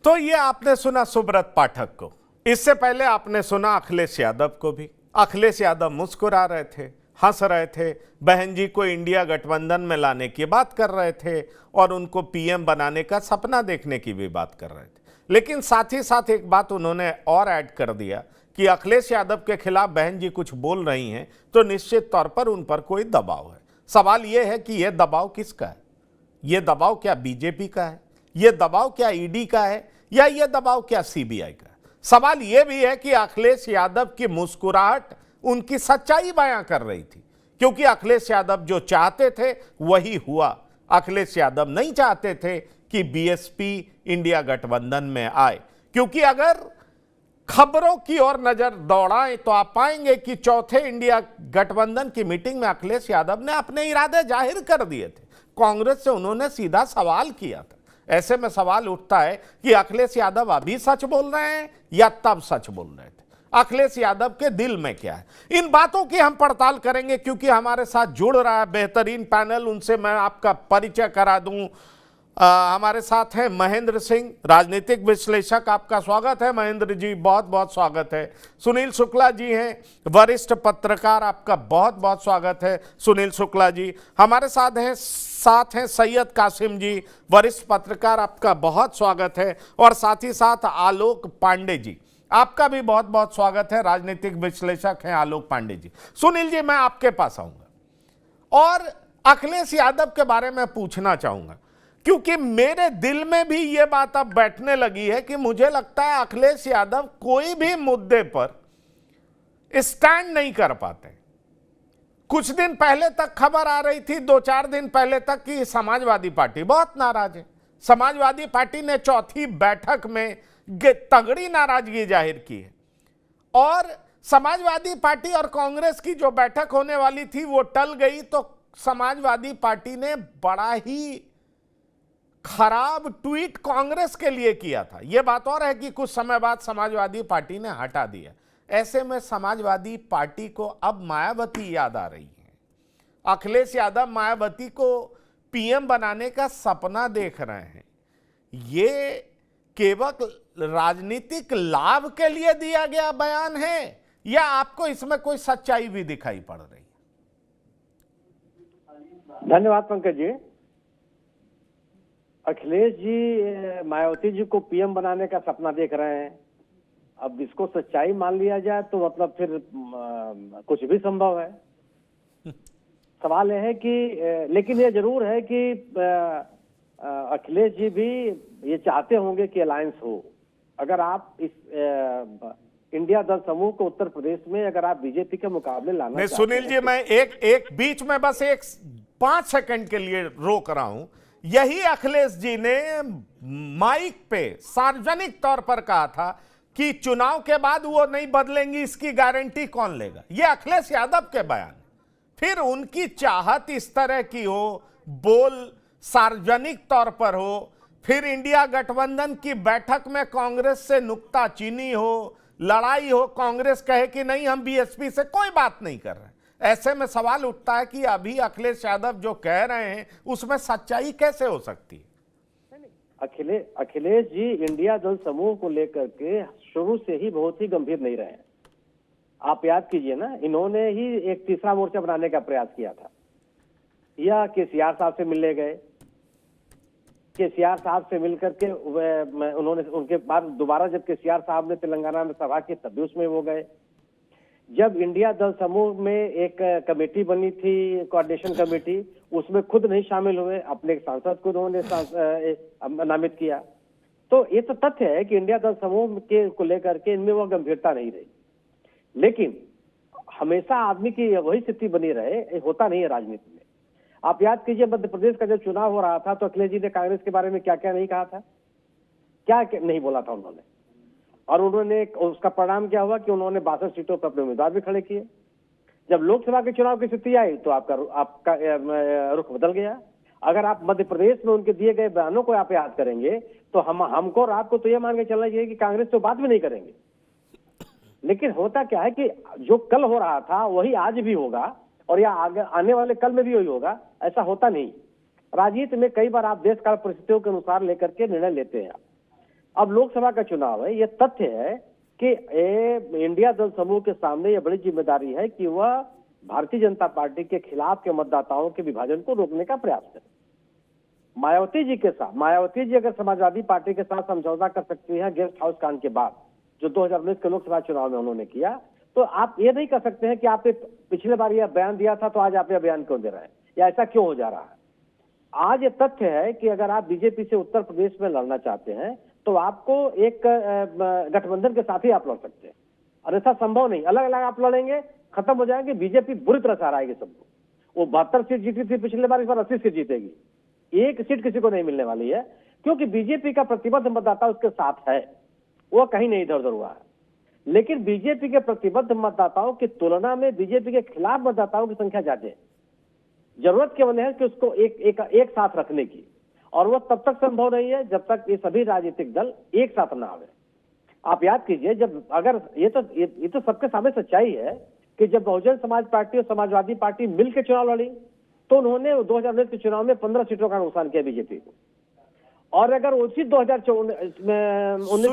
तो ये आपने सुना सुब्रत पाठक को, इससे पहले आपने सुना अखिलेश यादव को भी। अखिलेश यादव मुस्कुरा रहे थे, हंस रहे थे, बहन जी को इंडिया गठबंधन में लाने की बात कर रहे थे और उनको पीएम बनाने का सपना देखने की भी बात कर रहे थे। लेकिन साथ ही साथ एक बात उन्होंने और ऐड कर दिया कि अखिलेश यादव के खिलाफ बहन जी कुछ बोल रही हैं तो निश्चित तौर पर उन पर कोई दबाव है। सवाल यह है कि यह दबाव किसका है? यह दबाव क्या बीजेपी का है? यह दबाव क्या ईडी का है? या यह दबाव क्या सीबीआई का है? सवाल यह भी है कि अखिलेश यादव की मुस्कुराहट उनकी सच्चाई बयां कर रही थी, क्योंकि अखिलेश यादव जो चाहते थे वही हुआ। अखिलेश यादव नहीं चाहते थे कि बीएसपी इंडिया गठबंधन में आए, क्योंकि अगर खबरों की ओर नजर दौड़ाएं तो आप पाएंगे कि चौथे इंडिया गठबंधन की मीटिंग में अखिलेश यादव ने अपने इरादे जाहिर कर दिए थे। कांग्रेस से उन्होंने सीधा सवाल किया था। ऐसे में सवाल उठता है कि अखिलेश यादव अभी सच बोल रहे हैं या तब सच बोल रहे थे? अखिलेश यादव के दिल में क्या है? इन बातों की हम पड़ताल करेंगे, क्योंकि हमारे साथ जुड़ रहा है बेहतरीन पैनल। उनसे मैं आपका परिचय करा दूं। हमारे साथ हैं महेंद्र सिंह, राजनीतिक विश्लेषक। आपका स्वागत है महेंद्र जी, बहुत बहुत स्वागत है। सुनील शुक्ला जी हैं, वरिष्ठ पत्रकार। आपका बहुत बहुत स्वागत है सुनील शुक्ला जी। हमारे साथ हैं सैयद कासिम जी, वरिष्ठ पत्रकार। आपका बहुत स्वागत है। और साथ ही साथ आलोक पांडे जी, आपका भी बहुत बहुत स्वागत है, राजनीतिक विश्लेषक हैं आलोक पांडे जी। सुनील जी, मैं आपके पास आऊंगा और अखिलेश यादव के बारे में पूछना चाहूंगा, क्योंकि मेरे दिल में भी यह बात अब बैठने लगी है कि मुझे लगता है अखिलेश यादव कोई भी मुद्दे पर स्टैंड नहीं कर पाते। कुछ दिन पहले तक खबर आ रही थी, 2-4 दिन पहले तक, कि समाजवादी पार्टी बहुत नाराज है। समाजवादी पार्टी ने चौथी बैठक में तगड़ी नाराजगी जाहिर की है और समाजवादी पार्टी और कांग्रेस की जो बैठक होने वाली थी वो टल गई। तो समाजवादी पार्टी ने बड़ा ही खराब ट्वीट कांग्रेस के लिए किया था। यह बात और है कि कुछ समय बाद समाजवादी पार्टी ने हटा दिया। ऐसे में समाजवादी पार्टी को अब मायावती याद आ रही है। अखिलेश यादव मायावती को पीएम बनाने का सपना देख रहे हैं। ये केवल राजनीतिक लाभ के लिए दिया गया बयान है या आपको इसमें कोई सच्चाई भी दिखाई पड़ रही है? धन्यवाद पंकज जी। अखिलेश जी मायावती जी को पीएम बनाने का सपना देख रहे हैं। अब इसको सच्चाई मान लिया जाए तो मतलब फिर कुछ भी संभव है। सवाल यह है कि लेकिन ये जरूर है कि अखिलेश जी भी ये चाहते होंगे कि अलायंस हो। अगर आप इस इंडिया दल समूह को उत्तर प्रदेश में अगर आप बीजेपी के मुकाबले लाना चाहते सुनील जी, मैं एक बीच में बस 5 सेकंड के लिए रोक रहा हूं। यही अखिलेश जी ने माइक पे सार्वजनिक तौर पर कहा था कि चुनाव के बाद वो नहीं बदलेंगी, इसकी गारंटी कौन लेगा? ये अखिलेश यादव के बयान। फिर उनकी चाहत इस तरह की हो, बोल सार्वजनिक तौर पर हो, फिर इंडिया गठबंधन की बैठक में कांग्रेस से नुक्ताचीनी हो, लड़ाई हो, कांग्रेस कहे कि नहीं हम बीएसपी से कोई बात नहीं कर रहे। ऐसे में सवाल उठता है कि अभी अखिलेश यादव जो कह रहे हैं उसमें सच्चाई कैसे हो सकती है? अखिलेश जी इंडिया दल समूह को लेकर के शुरू से ही बहुत ही गंभीर नहीं रहे। आप याद कीजिए ना, इन्होंने ही एक तीसरा मोर्चा बनाने का प्रयास किया था। या केसीआर साहब से मिलने गए, केसीआर साहब से मिलकर के उन्होंने उनके बाद दोबारा जब केसीआर साहब ने तेलंगाना में सभा की तब भी उसमें वो गए। जब इंडिया दल समूह में एक कमेटी बनी थी, कोऑर्डिनेशन कमेटी, उसमें खुद नहीं शामिल हुए, अपने एक सांसद को उन्होंने नामित किया। तो ये तो तथ्य है कि इंडिया दल समूह के को लेकर के इनमें वो गंभीरता नहीं रही। लेकिन हमेशा आदमी की वही स्थिति बनी रहे, होता नहीं है राजनीति में। आप याद कीजिए मध्य प्रदेश का जब चुनाव हो रहा था तो अखिलेश जी ने कांग्रेस के बारे में क्या क्या नहीं कहा था, क्या नहीं बोला था उन्होंने। और उन्होंने उसका परिणाम क्या हुआ कि उन्होंने 62 सीटों पर अपने उम्मीदवार भी खड़े किए। जब लोकसभा के चुनाव की स्थिति आई तो आपका रुख बदल गया। अगर आप मध्य प्रदेश में उनके दिए गए बयानों को आप याद करेंगे तो हमको और आपको तो ये मान के चलना चाहिए कि कांग्रेस तो बात भी नहीं करेंगे। लेकिन होता क्या है कि जो कल हो रहा था वही आज भी होगा और या आगे आने वाले कल में भी वही होगा, ऐसा होता नहीं। राजनीति में कई बार आप देश काल परिस्थितियों के अनुसार लेकर के निर्णय लेते हैं। अब लोकसभा का चुनाव है, ये तथ्य है कि इंडिया दल समूह के सामने ये बड़ी जिम्मेदारी है कि वह भारतीय जनता पार्टी के खिलाफ के मतदाताओं के विभाजन को रोकने का प्रयास करे। मायावती जी के साथ, मायावती जी अगर समाजवादी पार्टी के साथ समझौता कर सकती है गेस्ट हाउस कांड के बाद, जो 2019 के लोकसभा चुनाव में उन्होंने किया, तो आप ये नहीं कर सकते हैं कि आपने पिछले बार यह बयान दिया था तो आज आप यह बयान क्यों दे रहे हैं, या ऐसा क्यों हो जा रहा है। आज ये तथ्य है कि अगर आप बीजेपी से उत्तर प्रदेश में लड़ना चाहते हैं तो आपको एक गठबंधन के साथ ही आप लड़ सकते हैं, अन्यथा संभव नहीं। अलग अलग आप लड़ेंगे, खत्म हो जाएंगे, बीजेपी बुरी तरह से हराएगी सबको। वो 72 सीट जीती थी पिछले बार, इस बार 80 सीट जीतेगी। एक सीट किसी को नहीं मिलने वाली है, क्योंकि बीजेपी का प्रतिबद्ध मतदाता उसके साथ है, वो कहीं नहीं इधर उधर हुआ है। लेकिन बीजेपी के प्रतिबद्ध मतदाताओं की तुलना में बीजेपी के खिलाफ मतदाताओं की संख्या ज्यादा है। जरूरत केवल है कि उसको एक साथ रखने की, और वो तब तक संभव नहीं है जब तक ये सभी राजनीतिक दल एक साथ ना आवे। आप याद कीजिए, जब अगर ये तो सबके सामने सच्चाई है कि जब बहुजन समाज पार्टी और समाजवादी पार्टी मिलकर चुनाव लड़ी तो उन्होंने 2019 के चुनाव में 15 सीटों का नुकसान किया बीजेपी को, और अगर उसी 2019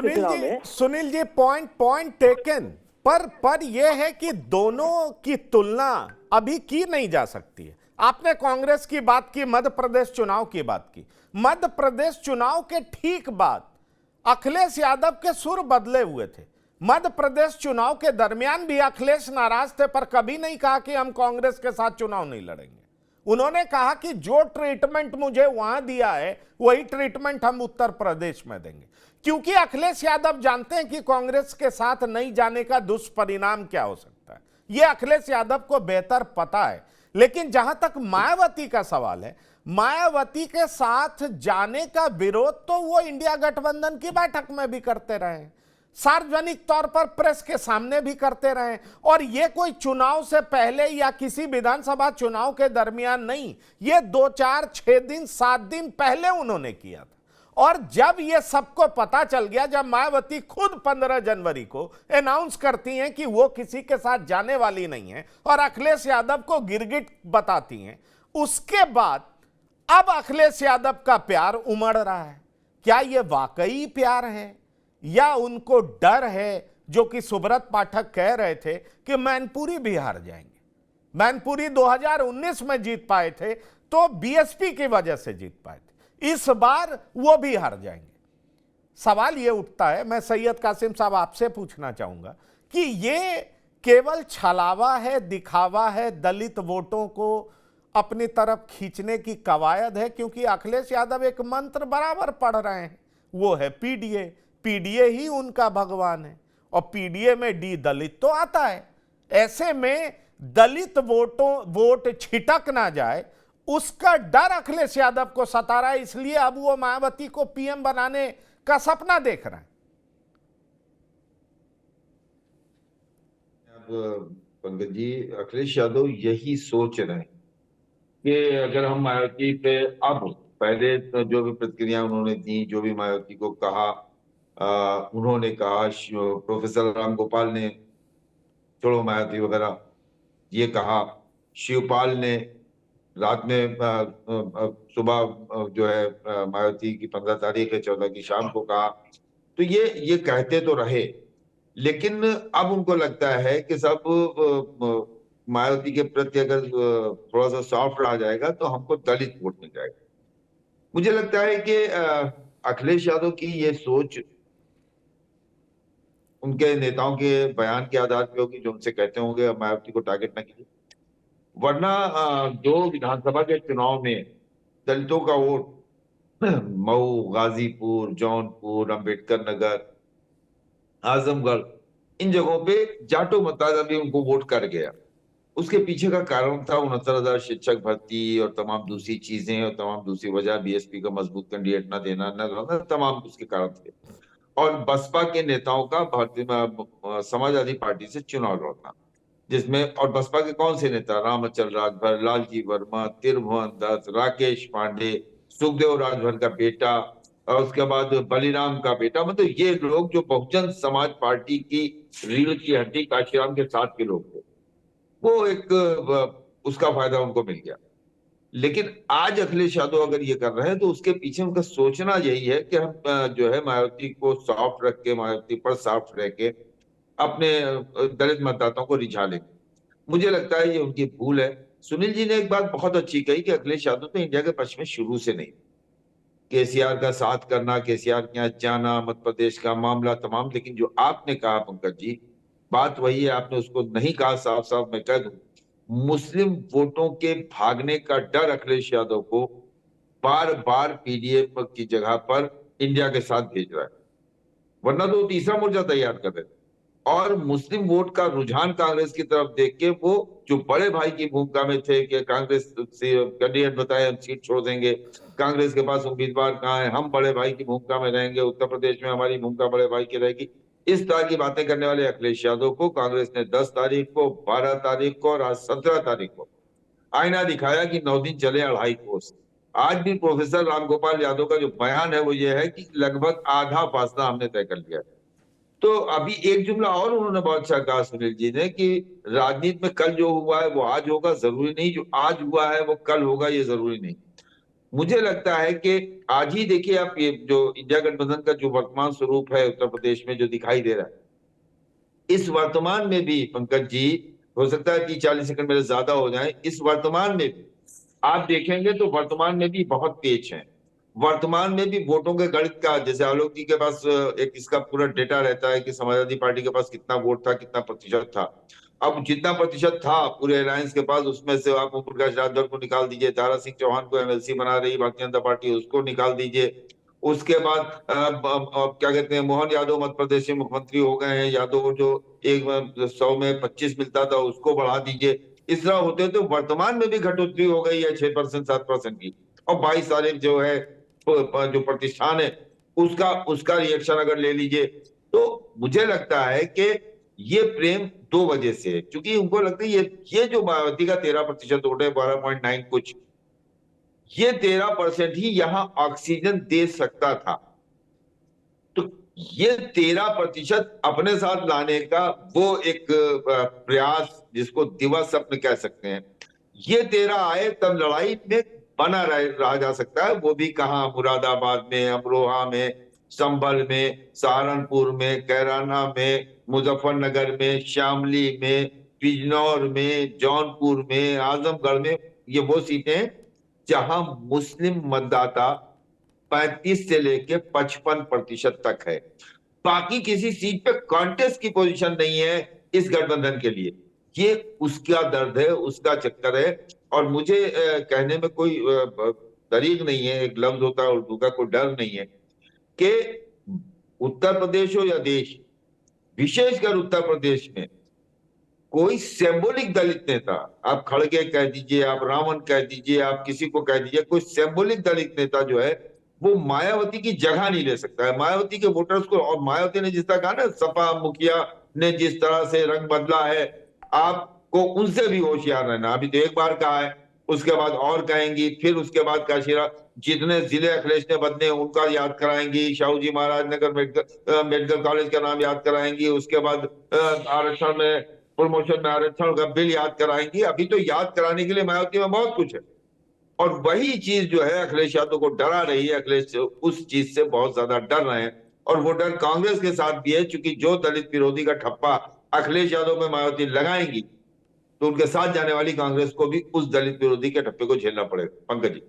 के चुनाव में सुनील जी पॉइंट टेकन, पर यह है कि दोनों की तुलना अभी की नहीं जा सकती है। आपने कांग्रेस की बात की, मध्य प्रदेश चुनाव की बात की। मध्य प्रदेश चुनाव के ठीक बाद अखिलेश यादव के सुर बदले हुए थे। मध्य प्रदेश चुनाव के दरमियान भी अखिलेश नाराज थे, पर कभी नहीं कहा कि हम कांग्रेस के साथ चुनाव नहीं लड़ेंगे। उन्होंने कहा कि जो ट्रीटमेंट मुझे वहां दिया है वही ट्रीटमेंट हम उत्तर प्रदेश में देंगे, क्योंकि अखिलेश यादव जानते हैं कि कांग्रेस के साथ नहीं जाने का दुष्परिणाम क्या हो सकता है। यह अखिलेश यादव को बेहतर पता है। लेकिन जहां तक मायावती का सवाल है, मायावती के साथ जाने का विरोध तो वो इंडिया गठबंधन की बैठक में भी करते रहे, सार्वजनिक तौर पर प्रेस के सामने भी करते रहे, और ये कोई चुनाव से पहले या किसी विधानसभा चुनाव के दरमियान नहीं, ये 2, 4, 6 दिन 7 दिन पहले उन्होंने किया था। और जब ये सबको पता चल गया, जब मायावती खुद 15 जनवरी को अनाउंस करती हैं कि वो किसी के साथ जाने वाली नहीं है और अखिलेश यादव को गिरगिट बताती हैं, उसके बाद अब अखिलेश यादव का प्यार उमड़ रहा है। क्या ये वाकई प्यार है या उनको डर है, जो कि सुब्रत पाठक कह रहे थे कि मैनपुरी भी हार जाएंगे। मैनपुरी 2019 में जीत पाए थे तो बीएसपी की वजह से जीत पाए थे, इस बार वो भी हार जाएंगे। सवाल ये उठता है, मैं सैयद कासिम साहब आपसे पूछना चाहूंगा कि ये केवल छलावा है, दिखावा है, दलित वोटों को अपनी तरफ खींचने की कवायद है? क्योंकि अखिलेश यादव एक मंत्र बराबर पढ़ रहे हैं, वो है पीडीए। पीडीए ही उनका भगवान है, और पीडीए में डी दलित तो आता है। ऐसे में दलित वोट छिटक ना जाए, उसका डर अखिलेश यादव को सता रहा है, इसलिए अब वो मायावती को पीएम बनाने का सपना देख रहे हैं। अब पंकज जी, अखिलेश यादव यही सोच रहे हैं कि अगर हम मायावती पे, अब पहले तो जो भी प्रतिक्रिया उन्होंने दी, जो भी मायावती को कहा, उन्होंने कहा, प्रोफेसर राम गोपाल ने छोड़ो मायावती वगैरह ये कहा, शिवपाल ने रात में सुबह जो है मायावती की 15 तारीख है, 14 की शाम को कहा। तो ये कहते तो रहे, लेकिन अब उनको लगता है कि सब मायावती के प्रति अगर थोड़ा सा सॉफ्ट रहा जाएगा तो हमको दलित वोट मिल जाएगा। मुझे लगता है कि अखिलेश यादव की ये सोच उनके नेताओं के बयान के आधार पे होगी, जो उनसे कहते होंगे मायावती को टारगेट ना कीजिए। वरना 2 विधानसभा के चुनाव में दलितों का वोट मऊ, गाजीपुर, जौनपुर, अंबेडकर नगर, आजमगढ़, इन जगहों पे जाटो मतदाता भी उनको वोट कर गया। उसके पीछे का कारण था 69,000 शिक्षक भर्ती और तमाम दूसरी चीजें और तमाम दूसरी वजह, बीएसपी का मजबूत कैंडिडेट ना देना, न तमाम उसके कारण थे, और बसपा के नेताओं का भारतीय समाजवादी पार्टी से चुनाव लड़ना, जिसमें, और बसपा के कौन से नेता, रामचल राजभर, लालजी वर्मा, तिरुभुवन दत्त, राकेश पांडे, सुखदेव राजभर का बेटा, और उसके बाद बलिराम का बेटा, मतलब ये लोग जो बहुजन समाज पार्टी की रीढ़ की हड्डी काशीराम के साथ के लोग थे, वो एक उसका फायदा उनको मिल गया। लेकिन आज अखिलेश यादव अगर ये कर रहे हैं तो उसके पीछे उनका सोचना यही है कि हम जो है मायावती को सॉफ्ट रख के, मायावती पर सॉफ्ट रह के अपने दलित मतदाताओं को रिझा लेंगे। मुझे लगता है ये उनकी भूल है। सुनील जी ने एक बात बहुत अच्छी कही कि अखिलेश यादव तो इंडिया के पक्ष में शुरू से नहीं। केसीआर का साथ करना, केसीआर के यहाँ जाना, मध्य प्रदेश का मामला तमाम, लेकिन जो आपने कहा पंकज जी, बात वही है, आपने उसको नहीं कहा साफ साफ, मैं कह दूं, मुस्लिम वोटों के भागने का डर अखिलेश यादव को बार बार पीडीएफ की जगह पर इंडिया के साथ भेज रहा है, वरना तो वो तीसरा मोर्चा तैयार कर रहे थे। और मुस्लिम वोट का रुझान कांग्रेस की तरफ देख के वो जो बड़े भाई की भूमिका में थे कि कांग्रेस से कैंडिडेट बताए हम सीट छोड़ देंगे, कांग्रेस के पास उम्मीदवार कहाँ है, हम बड़े भाई की भूमिका में रहेंगे, उत्तर प्रदेश में हमारी भूमिका बड़े भाई की रहेगी, इस तरह की बातें करने वाले अखिलेश यादव को कांग्रेस ने 10 तारीख को, 12 तारीख को और आज 17 तारीख को आईना दिखाया कि 9 दिन चले 2.5 कोस। आज भी प्रोफेसर रामगोपाल यादव का जो बयान है वो ये है कि लगभग आधा फासला हमने तय कर लिया है। तो अभी एक जुमला और उन्होंने बहुत अच्छा कहा सुनील जी ने कि राजनीति में कल जो हुआ है वो आज होगा, जरूरी नहीं जो आज हुआ है वो कल होगा, ये जरूरी नहीं। मुझे लगता है कि आज ही देखिए आप, ये जो इंडिया गठबंधन का जो वर्तमान स्वरूप है उत्तर प्रदेश में जो दिखाई दे रहा है, इस वर्तमान में भी पंकज जी, हो सकता है 30-40 सेकंड मेरे ज्यादा हो जाए, इस वर्तमान में भी आप देखेंगे तो वर्तमान में भी बहुत तेज है। वर्तमान में भी वोटों के गणित का, जैसे आलोक जी के पास एक इसका पूरा डेटा रहता है कि समाजवादी पार्टी के पास कितना वोट था, कितना प्रतिशत था। अब जितना प्रतिशत था पूरे अलायंस के पास, उसमें से आप ओम प्रकाश राजभर को निकाल दीजिए, दारा सिंह चौहान को एमएलसी बना रही भारतीय जनता पार्टी, उसको निकाल दीजिए। उसके बाद क्या कहते हैं, मोहन यादव मध्य प्रदेश के मुख्यमंत्री हो गए हैं, यादव जो एक 100 में 25 मिलता था उसको बढ़ा दीजिए। इस तरह होते होते वर्तमान में भी घटोतरी हो गई है 6%, 7% की। और 22 तारीख जो है जो प्रतिष्ठान है उसका उसका रिएक्शन अगर ले लीजिए, तो मुझे लगता है कि ये प्रेम 2 वजह से है। क्योंकि उनको लगता है ये जो मायावती का 13% वोट है, 12.9 कुछ, ये 13% ही यहां ऑक्सीजन दे सकता था। तो ये 13% अपने साथ लाने का वो एक प्रयास, जिसको दिवा स्वप्न कह सकते हैं, ये 13 आए तब लड़ाई में बना रहा जा सकता है। वो भी कहां, मुरादाबाद में, अमरोहा में, संभल में, सहारनपुर में, कैराना में, मुजफ्फरनगर में, शामली में, बिजनौर में, जौनपुर में, आजमगढ़ में। ये वो सीटें हैं जहां मुस्लिम मतदाता 35 से लेके 55% तक है। बाकी किसी सीट पे कॉन्टेस्ट की पोजीशन नहीं है इस गठबंधन के लिए। ये उसका दर्द है, उसका चक्कर है। और मुझे कहने में कोई दरीग नहीं है, एक लफ्ज होता है उर्दू का, कोई डर नहीं है कि उत्तर प्रदेश हो या देश, विशेषकर उत्तर प्रदेश में कोई सिंबॉलिक दलित नेता, आप खड़गे कह दीजिए, आप रावण कह दीजिए, आप किसी को कह दीजिए, कोई सिंबॉलिक दलित नेता जो है वो मायावती की जगह नहीं ले सकता है। मायावती के वोटर्स को, और मायावती ने जिस तरह कहा ना, सपा मुखिया ने जिस तरह से रंग बदला है, आपको उनसे भी होशियार रहना। अभी तो एक बार कहा है, उसके बाद और कहेंगी, फिर उसके बाद काशीरा, जितने जिले अखिलेश ने बदले उनका याद कराएंगी, शाहू जी महाराज नगर मेडिकल कॉलेज का नाम याद कराएंगी, उसके बाद आरक्षण में, प्रमोशन में आरक्षण का बिल याद कराएंगी। अभी तो याद कराने के लिए मायावती में बहुत कुछ है। और वही चीज जो है अखिलेश यादव को डरा रही है, अखिलेश उस चीज से बहुत ज्यादा डर रहे हैं। और वो डर कांग्रेस के साथ भी है, क्योंकि जो दलित विरोधी का ठप्पा अखिलेश यादव में मायावती लगाएंगी तो उनके साथ जाने वाली कांग्रेस को भी उस दलित विरोधी के ठप्पे को झेलना पड़ेगा। पंकज जी,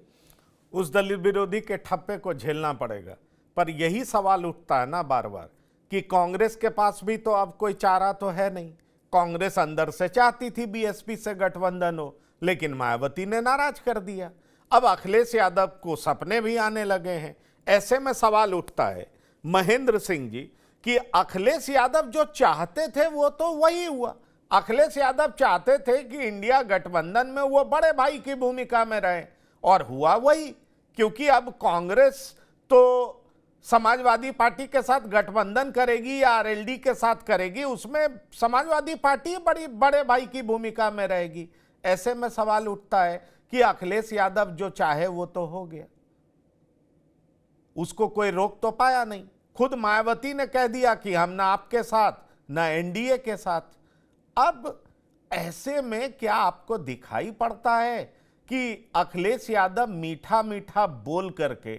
उस दलित विरोधी के ठप्पे को झेलना पड़ेगा। पर यही सवाल उठता है ना बार बार कि कांग्रेस के पास भी तो अब कोई चारा तो है नहीं। कांग्रेस अंदर से चाहती थी बीएसपी से गठबंधन हो, लेकिन मायावती ने नाराज कर दिया। अब अखिलेश यादव को सपने भी आने लगे हैं। ऐसे में सवाल उठता है महेंद्र सिंह जी कि अखिलेश यादव जो चाहते थे वो तो वही हुआ। अखिलेश यादव चाहते थे कि इंडिया गठबंधन में वो बड़े भाई की भूमिका में रहे, और हुआ वही। क्योंकि अब कांग्रेस तो समाजवादी पार्टी के साथ गठबंधन करेगी या आरएलडी के साथ करेगी, उसमें समाजवादी पार्टी बड़े भाई की भूमिका में रहेगी। ऐसे में सवाल उठता है कि अखिलेश यादव जो चाहे वो तो हो गया, उसको कोई रोक तो पाया नहीं। खुद मायावती ने कह दिया कि हम ना आपके साथ ना एनडीए के साथ। अब ऐसे में क्या आपको दिखाई पड़ता है कि अखिलेश यादव मीठा मीठा बोल करके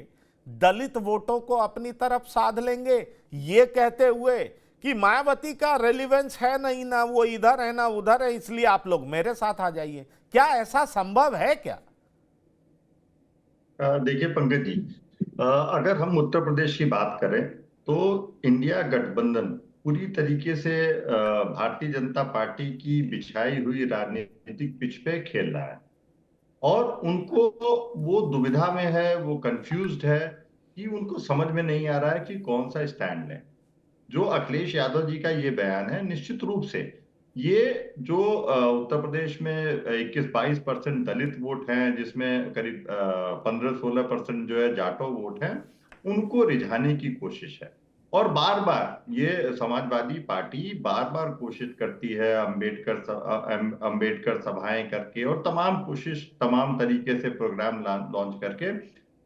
दलित वोटों को अपनी तरफ साध लेंगे, ये कहते हुए कि मायावती का रेलिवेंस है नहीं, ना वो इधर है ना उधर है, इसलिए आप लोग मेरे साथ आ जाइए। क्या ऐसा संभव है क्या? देखिए पंकज जी, अगर हम उत्तर प्रदेश की बात करें तो इंडिया गठबंधन पूरी तरीके से भारतीय जनता पार्टी की बिछाई हुई राजनीतिक पिच पे खेल रहा है और उनको वो दुविधा में है, वो कंफ्यूज्ड है कि उनको समझ में नहीं आ रहा है कि कौन सा स्टैंड लें। जो अखिलेश यादव जी का ये बयान है, निश्चित रूप से ये जो उत्तर प्रदेश में 21-22% दलित वोट हैं, जिसमें करीब 15-16% जो है जाटो वोट हैं, उनको रिझाने की कोशिश है। और बार बार ये समाजवादी पार्टी बार बार कोशिश करती है अंबेडकर सभाएं करके और तमाम तरीके से प्रोग्राम लॉन्च करके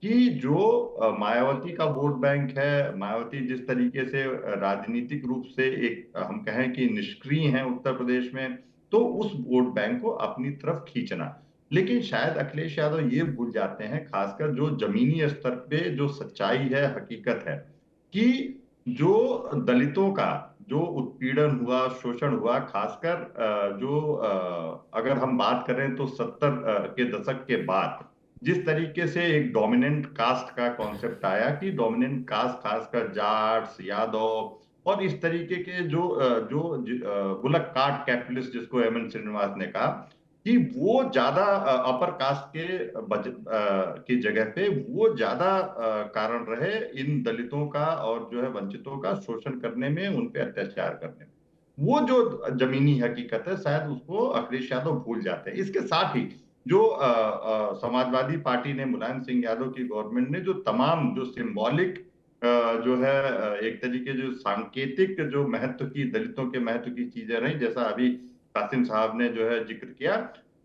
कि जो मायावती का वोट बैंक है, मायावती जिस तरीके से राजनीतिक रूप से एक हम कहें कि निष्क्रिय हैं उत्तर प्रदेश में, तो उस वोट बैंक को अपनी तरफ खींचना। लेकिन शायद अखिलेश यादव ये भूल जाते हैं, खासकर जो जमीनी स्तर पे जो सच्चाई है, हकीकत है कि जो दलितों का जो उत्पीड़न हुआ, शोषण हुआ, खासकर अगर हम बात करें तो 70 के दशक के बाद जिस तरीके से एक डोमिनेंट कास्ट का कॉन्सेप्ट आया कि डोमिनेंट कास्ट खासकर जाट्स, यादव और इस तरीके के बुलक कार्ट कैपिटलिस्ट, जिसको एम एन श्रीनिवास ने कहा कि वो ज्यादा अपर कास्ट के बजट की जगह पे वो ज्यादा कारण रहे इन दलितों का और जो है वंचितों का शोषण करने में, उन पे अत्याचार करने में। वो जो जमीनी हकीकत है शायद उसको अखिलेश यादव भूल जाते हैं। इसके साथ ही जो समाजवादी पार्टी ने, मुलायम सिंह यादव की गवर्नमेंट ने जो तमाम जो सिंबॉलिक जो है एक तरीके जो सांकेतिक जो महत्व की, दलितों के महत्व की चीजें रही, जैसा अभी कासिम साहब ने जो है जिक्र किया,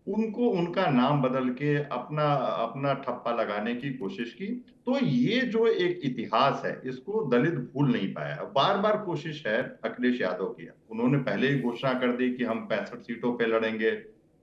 उनको उनका नाम बदल के अपना अपना ठप्पा लगाने की कोशिश की। तो ये जो एक इतिहास है, इसको दलित भूल नहीं पाया। बार बार कोशिश है अखिलेश यादव की, उन्होंने पहले ही घोषणा कर दी कि हम 65 सीटों पे लड़ेंगे,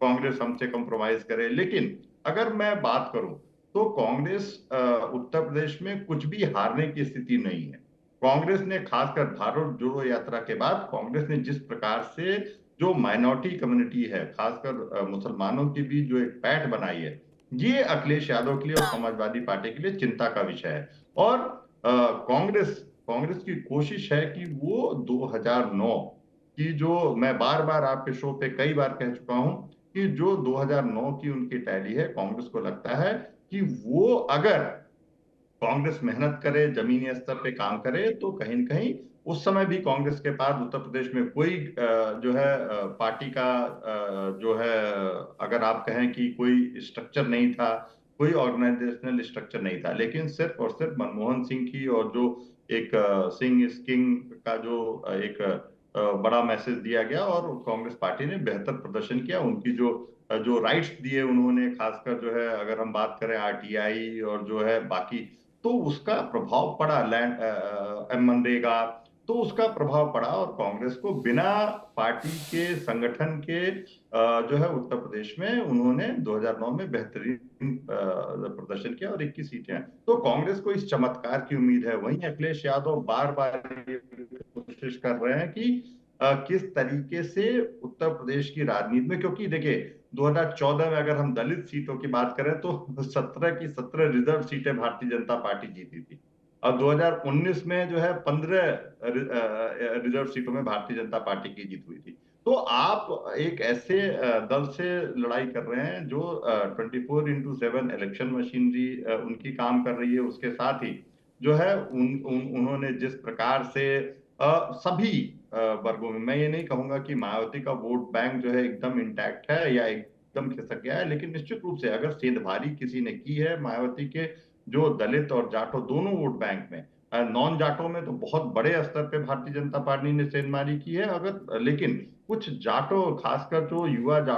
कांग्रेस हमसे कंप्रोमाइज करे। लेकिन अगर मैं बात करूं तो कांग्रेस उत्तर प्रदेश में कुछ भी हारने की स्थिति नहीं है। कांग्रेस ने खासकर भारत जोड़ो यात्रा के बाद कांग्रेस ने जिस प्रकार से जो माइनॉरिटी कम्युनिटी है, खासकर मुसलमानों के बीच जो एक पैठ बनाई है, ये अखिलेश यादव के लिए और समाजवादी पार्टी के लिए चिंता का विषय है। और कांग्रेस की कोशिश है कि वो 2009 की, जो मैं बार बार आपके शो पे कई बार कह चुका हूं कि जो 2009 की उनकी टैली है, कांग्रेस को लगता है कि वो अगर कांग्रेस मेहनत करे, जमीनी स्तर पे काम करे, तो कहीं न कहीं उस समय भी कांग्रेस के पास उत्तर प्रदेश में कोई जो है पार्टी का जो है, अगर आप कहें कि कोई स्ट्रक्चर नहीं था, कोई ऑर्गेनाइजेशनल स्ट्रक्चर नहीं था। लेकिन सिर्फ और सिर्फ मनमोहन सिंह की और जो एक सिंह इज किंग का जो एक बड़ा मैसेज दिया गया और कांग्रेस पार्टी ने बेहतर प्रदर्शन किया। उनकी जो राइट्स दिए उन्होंने, खासकर जो है अगर हम बात करें आरटीआई और जो है बाकी, तो उसका प्रभाव पड़ा, लैंड मनरेगा, तो उसका प्रभाव पड़ा और कांग्रेस को बिना पार्टी के संगठन के जो है उत्तर प्रदेश में उन्होंने 2009 में बेहतरीन प्रदर्शन किया और 21 सीटें। तो कांग्रेस को इस चमत्कार की उम्मीद है। वहीं अखिलेश यादव बार बार कोशिश कर रहे हैं कि किस तरीके से उत्तर प्रदेश की राजनीति में, क्योंकि देखिए 2014 में अगर हम दलित सीटों की बात करें तो 17 की 17 रिजर्व सीटें भारतीय जनता पार्टी जीती थी और 2019 में जो है 15 रिजर्व सीटों में भारतीय जनता पार्टी की जीत हुई थी। तो आप एक ऐसे दल से लड़ाई कर रहे हैं जो 24x7 इलेक्शन मशीनरी उनकी काम कर रही है। उसके साथ ही जो है उन्होंने जिस प्रकार से सभी वर्गों में, मैं ये नहीं कहूंगा कि मायावती का वोट बैंक जो है एकदम इंटैक्ट है या एकदम खिसक गया है, लेकिन निश्चित रूप से अगर सेंधमारी किसी ने की है मायावती के जो दलित और जाटो दोनों वोट बैंक में, नॉन जाटो में तो बहुत बड़े स्तर पे भारतीय जनता पार्टी ने सेंधमारी की है। अगर लेकिन कुछ जाटो, खासकर जो युवा जाटो